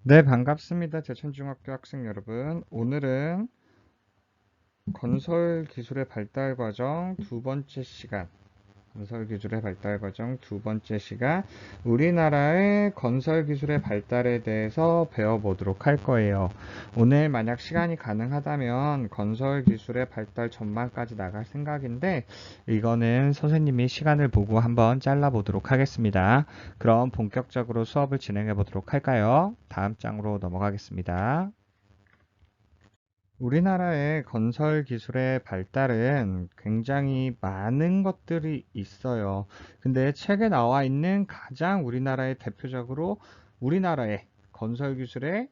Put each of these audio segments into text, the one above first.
네, 반갑습니다. 제천중학교 학생 여러분. 오늘은 건설 기술의 발달 과정 두 번째 시간, 건설 기술의 발달 과정 두 번째 시간, 우리나라의 건설 기술의 발달에 대해서 배워보도록 할 거예요. 오늘 만약 시간이 가능하다면 건설 기술의 발달 전반까지 나갈 생각인데, 이거는 선생님이 시간을 보고 한번 잘라보도록 하겠습니다. 그럼 본격적으로 수업을 진행해 보도록 할까요? 다음 장으로 넘어가겠습니다. 우리나라의 건설 기술의 발달은 굉장히 많은 것들이 있어요. 근데 책에 나와 있는 가장 우리나라의 대표적으로 우리나라의 건설 기술의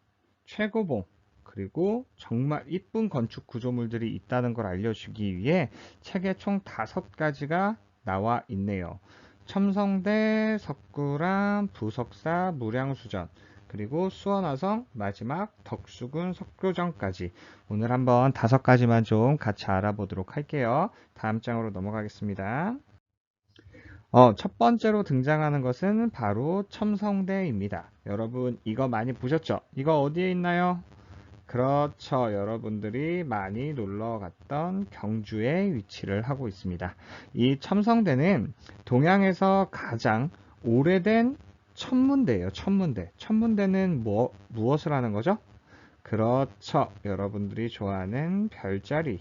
최고봉, 그리고 정말 이쁜 건축 구조물들이 있다는 걸 알려주기 위해 책에 총 5가지가 나와 있네요. 첨성대, 석굴암, 부석사, 무량수전, 그리고 수원화성, 마지막 덕수궁 석교정까지 오늘 한번 5가지만 좀 같이 알아보도록 할게요. 다음 장으로 넘어가겠습니다. 첫 번째로 등장하는 것은 바로 첨성대입니다. 여러분 이거 많이 보셨죠? 이거 어디에 있나요? 그렇죠. 여러분들이 많이 놀러 갔던 경주에 위치를 하고 있습니다. 이 첨성대는 동양에서 가장 오래된 천문대예요. 천문대. 천문대는 무엇을 하는 거죠? 그렇죠. 여러분들이 좋아하는 별자리,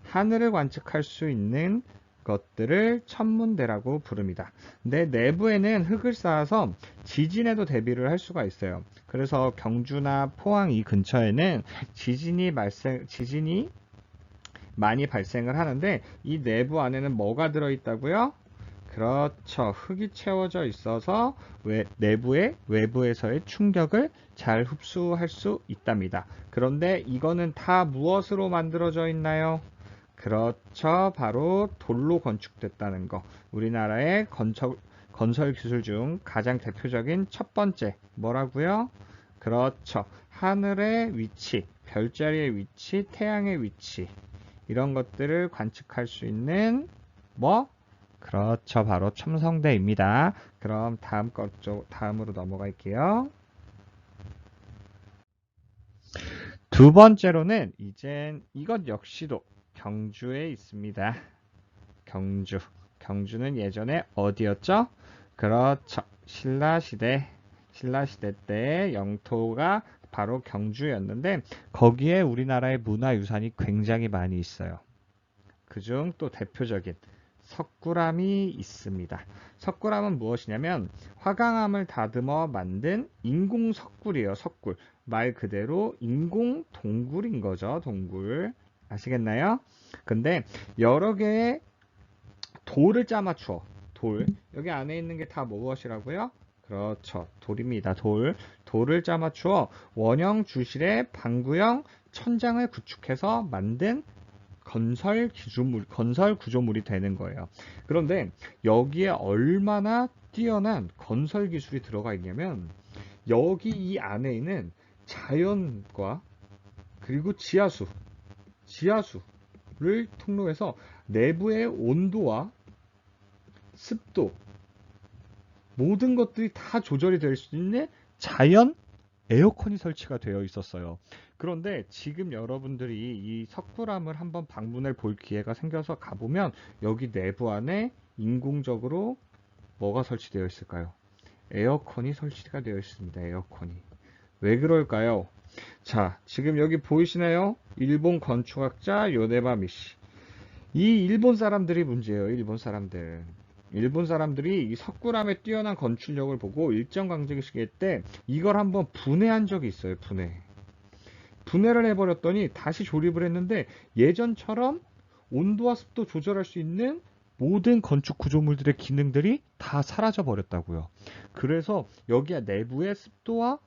하늘을 관측할 수 있는 것들을 천문대라고 부릅니다. 근데 내부에는 흙을 쌓아서 지진에도 대비를 할 수가 있어요. 그래서 경주나 포항 이 근처에는 지진이 많이 발생을 하는데 이 내부 안에는 뭐가 들어있다고요? 그렇죠. 흙이 채워져 있어서 내부의 외부에서의 충격을 잘 흡수할 수 있답니다. 그런데 이거는 다 무엇으로 만들어져 있나요? 그렇죠. 바로 돌로 건축됐다는 거. 우리나라의 건설 기술 중 가장 대표적인 첫 번째 뭐라고요? 그렇죠. 하늘의 위치, 별자리의 위치, 태양의 위치 이런 것들을 관측할 수 있는 뭐? 그렇죠. 바로 첨성대입니다. 그럼 다음으로 넘어갈게요. 두 번째로는 이젠 이것 역시도 경주에 있습니다. 경주. 경주는 예전에 어디였죠? 그렇죠. 신라시대. 신라시대 때 영토가 바로 경주였는데 거기에 우리나라의 문화유산이 굉장히 많이 있어요. 그중 또 대표적인 석굴암이 있습니다. 석굴암은 무엇이냐면 화강암을 다듬어 만든 인공 석굴이에요. 석굴. 말 그대로 인공 동굴인 거죠. 동굴. 아시겠나요? 근데 여러 개의 돌을 짜맞춰. 돌. 여기 안에 있는 게 다 무엇이라고요? 그렇죠. 돌입니다. 돌. 돌을 짜맞추어 원형 주실의 방구형 천장을 구축해서 만든 건설 구조물이 되는 거예요. 그런데 여기에 얼마나 뛰어난 건설 기술이 들어가 있냐면 여기 이 안에는 자연과 그리고 지하수를 통로해서 내부의 온도와 습도 모든 것들이 다 조절이 될 수 있는 자연 에어컨이 설치가 되어 있었어요. 그런데 지금 여러분들이 이 석굴암을 한번 방문해 볼 기회가 생겨서 가보면 여기 내부 안에 인공적으로 뭐가 설치되어 있을까요? 에어컨이 설치가 되어 있습니다. 에어컨이. 왜 그럴까요? 자, 지금 여기 보이시나요? 일본 건축학자 요네바 미시. 이 일본 사람들이 문제예요. 일본 사람들. 일본 사람들이 이 석굴암의 뛰어난 건축력을 보고 일정강점기 시기 때 이걸 한번 분해한 적이 있어요. 분해를 해버렸더니 다시 조립을 했는데 예전처럼 온도와 습도 조절할 수 있는 모든 건축 구조물들의 기능들이 다 사라져 버렸다고요. 그래서 여기 내부의 습도와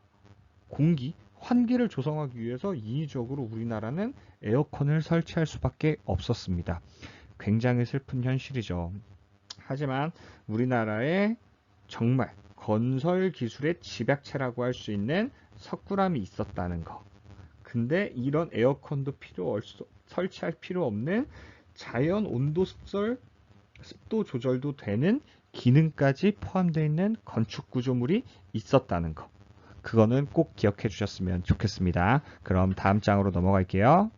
공기, 환기를 조성하기 위해서 인위적으로 우리나라는 에어컨을 설치할 수밖에 없었습니다. 굉장히 슬픈 현실이죠. 하지만 우리나라에 정말 건설 기술의 집약체라고 할 수 있는 석굴암이 있었다는 거. 근데 이런 에어컨도 설치할 필요 없는 자연 온도 습도 조절도 되는 기능까지 포함되어 있는 건축 구조물이 있었다는 거. 그거는 꼭 기억해 주셨으면 좋겠습니다. 그럼 다음 장으로 넘어갈게요.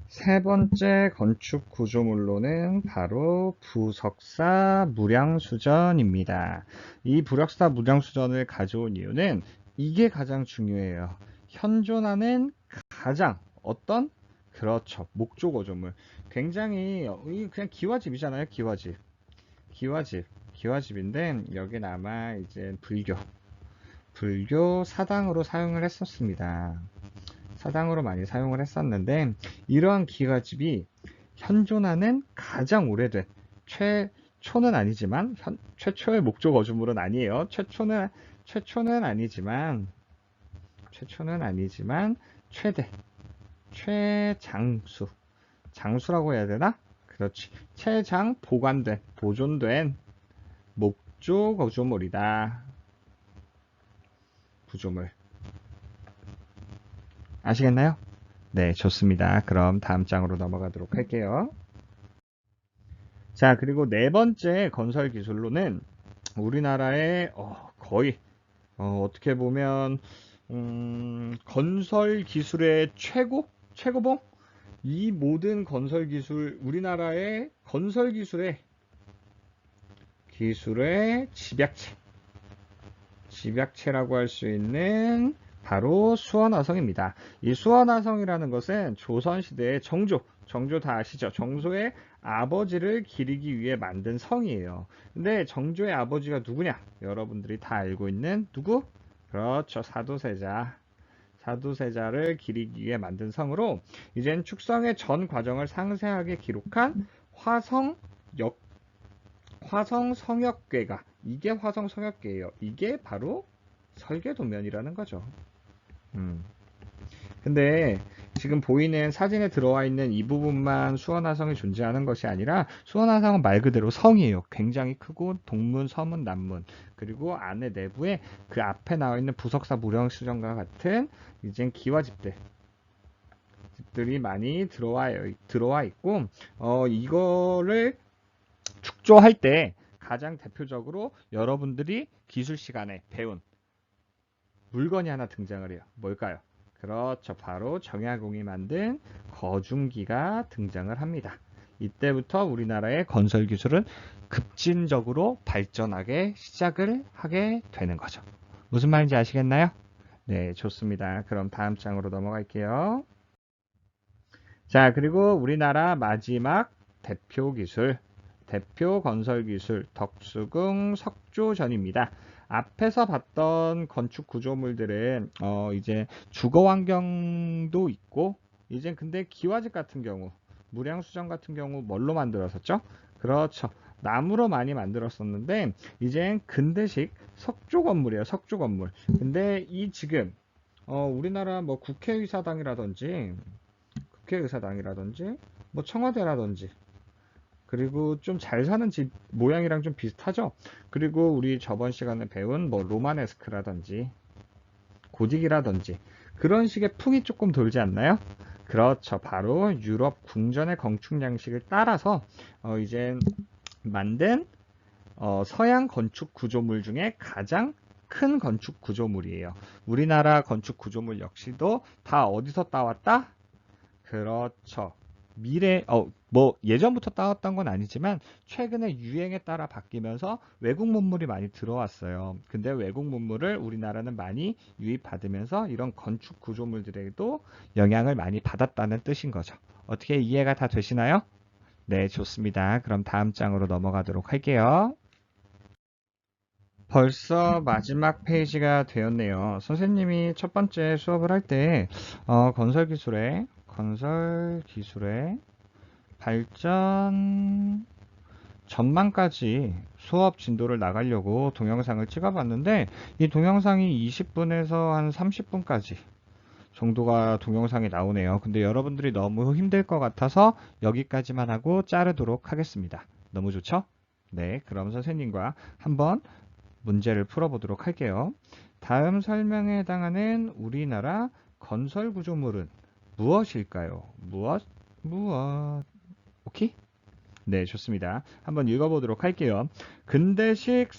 세 번째 건축 구조물로는 바로 부석사 무량수전입니다. 이 부석사 무량수전을 가져온 이유는 이게 가장 중요해요. 현존하는 가장 어떤? 그렇죠. 목조 구조물. 굉장히 그냥 기와집이잖아요. 기와집. 기와집인데 여긴 아마 이제 불교 사당으로 사용을 했었습니다. 사당으로 많이 사용을 했었는데 이러한 기와집이 현존하는 가장 오래된 최초는 아니지만 최초의 목조 거주물은 아니에요. 최초는 아니지만 최대 장수라고 해야 되나? 그렇지. 최장 보존된 목조 구조물. 아시겠나요? 네, 좋습니다. 그럼 다음 장으로 넘어가도록 할게요. 자, 그리고 네 번째 건설 기술로는 우리나라의 거의 어떻게 보면 건설 기술의 최고봉? 이 모든 건설 기술, 우리나라의 건설 기술의 집약체라고 할 수 있는 바로 수원화성입니다. 이 수원화성이라는 것은 조선시대의 정조 다 아시죠? 정조의 아버지를 기리기 위해 만든 성이에요. 근데 정조의 아버지가 누구냐? 여러분들이 다 알고 있는 누구? 그렇죠. 사도세자를 기리기 위해 만든 성으로 이젠 축성의 전 과정을 상세하게 기록한 화성성역궤가 이게 화성성역궤예요. 이게 바로 설계도면이라는 거죠. 근데 지금 보이는 사진에 들어와 있는 이 부분만 수원화성이 존재하는 것이 아니라 수원화성은 말 그대로 성이에요. 굉장히 크고 동문, 서문, 남문 그리고 안에 내부에 그 앞에 나와 있는 부석사 무량수전과 같은 이제 기와집들이 많이 들어와 있고 이거를 축조할 때 가장 대표적으로 여러분들이 기술 시간에 배운 물건이 하나 등장을 해요. 뭘까요? 그렇죠. 바로 정약용이 만든 거중기가 등장을 합니다. 이때부터 우리나라의 건설 기술은 급진적으로 발전하게 시작을 하게 되는 거죠. 무슨 말인지 아시겠나요? 네, 좋습니다. 그럼 다음 장으로 넘어갈게요. 자, 그리고 우리나라 마지막 대표 건설 기술 덕수궁 석조전입니다. 앞에서 봤던 건축 구조물들은 이제 주거 환경도 있고 이제 근데 기와집 같은 경우 무량수전 같은 경우 뭘로 만들었었죠? 그렇죠. 나무로 많이 만들었었는데 이젠 근대식 석조 건물이에요. 석조 건물. 근데 이 지금 우리나라 뭐 국회의사당이라든지 뭐 청와대라든지 그리고 좀 잘 사는 집 모양이랑 좀 비슷하죠. 그리고 우리 저번 시간에 배운 뭐 로마네스크라든지 고딕이라든지 그런 식의 풍이 조금 돌지 않나요? 그렇죠. 바로 유럽 궁전의 건축 양식을 따라서 이제 만든 서양 건축 구조물 중에 가장 큰 건축 구조물이에요. 우리나라 건축 구조물 역시도 다 어디서 따왔다? 그렇죠. 뭐 예전부터 따왔던 건 아니지만 최근에 유행에 따라 바뀌면서 외국 문물이 많이 들어왔어요. 근데 외국 문물을 우리나라는 많이 유입받으면서 이런 건축 구조물들에도 영향을 많이 받았다는 뜻인 거죠. 어떻게 이해가 다 되시나요? 네, 좋습니다. 그럼 다음 장으로 넘어가도록 할게요. 벌써 마지막 페이지가 되었네요. 선생님이 첫 번째 수업을 할 때 건설 기술의 발전 전망까지 수업 진도를 나가려고 동영상을 찍어봤는데 이 동영상이 20분에서 한 30분까지 정도가 동영상이 나오네요. 근데 여러분들이 너무 힘들 것 같아서 여기까지만 하고 자르도록 하겠습니다. 너무 좋죠? 네, 그럼 선생님과 한번 문제를 풀어보도록 할게요. 다음 설명에 해당하는 우리나라 건설 구조물은 무엇일까요? 무엇. 오케이? 네, 좋습니다. 한번 읽어보도록 할게요. 근대식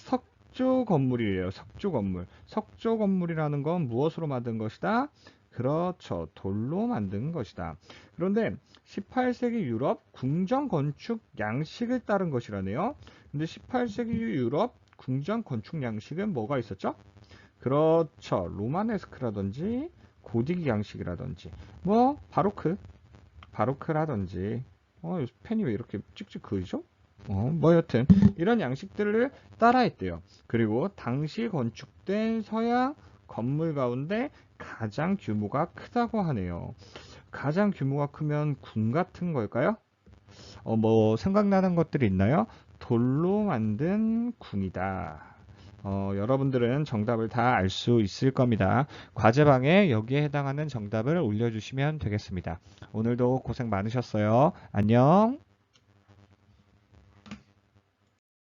석조 건물이에요. 석조 건물. 석조 건물이라는 건 무엇으로 만든 것이다? 그렇죠. 돌로 만든 것이다. 그런데 18세기 유럽 궁전 건축 양식을 따른 것이라네요. 근데 18세기 유럽 궁전 건축 양식은 뭐가 있었죠? 그렇죠. 로마네스크라든지 고딕 양식이라든지 뭐 바로크라든지 펜이 왜 이렇게 찍찍 그리죠? 뭐 여튼 이런 양식들을 따라했대요. 그리고 당시 건축된 서양 건물 가운데 가장 규모가 크다고 하네요. 가장 규모가 크면 궁 같은 걸까요? 뭐 생각나는 것들이 있나요? 돌로 만든 궁이다. 여러분들은 정답을 다 알 수 있을 겁니다. 과제방에 여기에 해당하는 정답을 올려주시면 되겠습니다. 오늘도 고생 많으셨어요. 안녕.